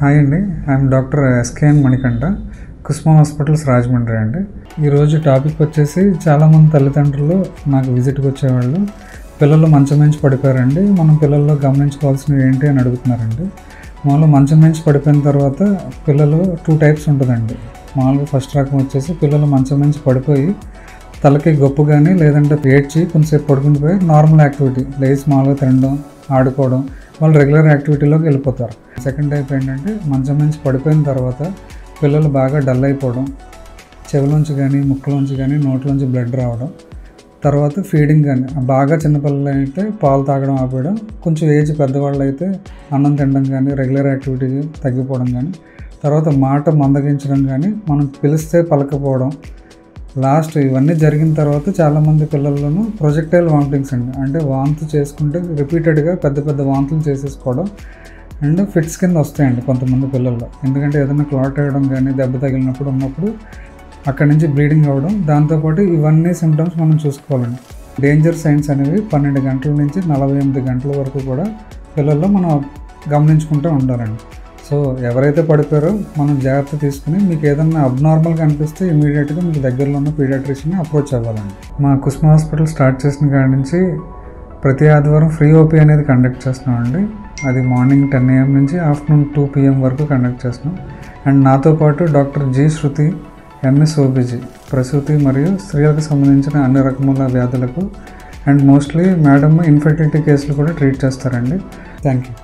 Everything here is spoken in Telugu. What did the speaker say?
హాయ్ అండి, ఐఎమ్ డాక్టర్ ఎస్కేఎన్ మణికంఠ, కుస్మా హాస్పిటల్స్ రాజమండ్రి అండి. ఈరోజు టాపిక్ వచ్చేసి చాలామంది తల్లిదండ్రులు నాకు విజిట్కి వచ్చేవాళ్ళు పిల్లలు మంచం మించి పడిపోయారండి, మనం పిల్లల్లో గమనించుకోవాల్సినవి ఏంటి అని అడుగుతున్నారండి. మామూలుగా మంచం మించి పడిపోయిన తర్వాత పిల్లలు 2 టైప్స్ ఉంటుందండి. మామూలుగా ఫస్ట్ రకం వచ్చేసి పిల్లలు మంచం మించి పడిపోయి తలకి గొప్పు కానీ లేదంటే ఏడ్చి కొంచెంసేపు పడుకుండిపోయి నార్మల్ యాక్టివిటీ లేచి మామూలుగా తినడం, ఆడుకోవడం, వాళ్ళు రెగ్యులర్ యాక్టివిటీలోకి వెళ్ళిపోతారు. సెకండ్ టైప్ ఏంటంటే మంచం నుంచి పడిపోయిన తర్వాత పిల్లలు బాగా డల్ అయిపోవడం, చెవిలోంచి కానీ ముక్కులోంచి కానీ నోట్లోంచి బ్లడ్ రావడం, తర్వాత ఫీడింగ్ కానీ బాగా చిన్నపిల్లలు అయితే పాలు తాగడం ఆపేయడం, కొంచెం ఏజ్ పెద్దవాళ్ళు అయితే అన్నం తినడం కానీ రెగ్యులర్ యాక్టివిటీ తగ్గిపోవడం కానీ, తర్వాత మాట మందగించడం కానీ మనం పిలిస్తే పలకపోవడం. లాస్ట్ ఇవన్నీ జరిగిన తర్వాత చాలామంది పిల్లల్లోనూ ప్రొజెక్టైల్ వామిటింగ్స్ అండి, అంటే వాంతు చేసుకుంటే రిపీటెడ్గా పెద్ద పెద్ద వాంతులు చేసేసుకోవడం అండ్ ఫిట్స్ కింద వస్తాయండి కొంతమంది పిల్లల్లో. ఎందుకంటే ఏదైనా క్లాట్ అయ్యడం కానీ దెబ్బ తగిలినప్పుడు ఉన్నప్పుడు అక్కడి నుంచి బ్లీడింగ్ అవ్వడం. దాంతోపాటు ఇవన్నీ సిమ్టమ్స్ మనం చూసుకోవాలండి. డేంజర్ సైన్స్ అనేవి 12 గంటల నుంచి 48 గంటల వరకు కూడా పిల్లల్లో మనం గమనించుకుంటూ ఉండాలండి. సో ఎవరైతే పడిపోయారో మనం జాగ్రత్త తీసుకుని మీకు ఏదైనా అబ్నార్మల్గా అనిపిస్తే ఇమీడియట్గా మీకు దగ్గరలో ఉన్న పీడియాట్రిషియన్ని అప్రోచ్ అవ్వాలండి. మా కుస్మా హాస్పిటల్ స్టార్ట్ చేసిన కాడి నుంచి ప్రతి ఆదివారం ఫ్రీ ఓపీ అనేది కండక్ట్ చేస్తున్నామండి. అది మార్నింగ్ 10 AM నుంచి ఆఫ్టర్నూన్ 2 PM వరకు కండక్ట్ చేస్తున్నాం. అండ్ నాతో పాటు డాక్టర్ జి శృతి, MS OBG, ప్రసూతి మరియు స్త్రీలకు సంబంధించిన అన్ని రకముల వ్యాధులకు అండ్ మోస్ట్లీ మేడం ఇన్ఫర్టిలిటీ కేసులు కూడా ట్రీట్ చేస్తారండి. Thank you.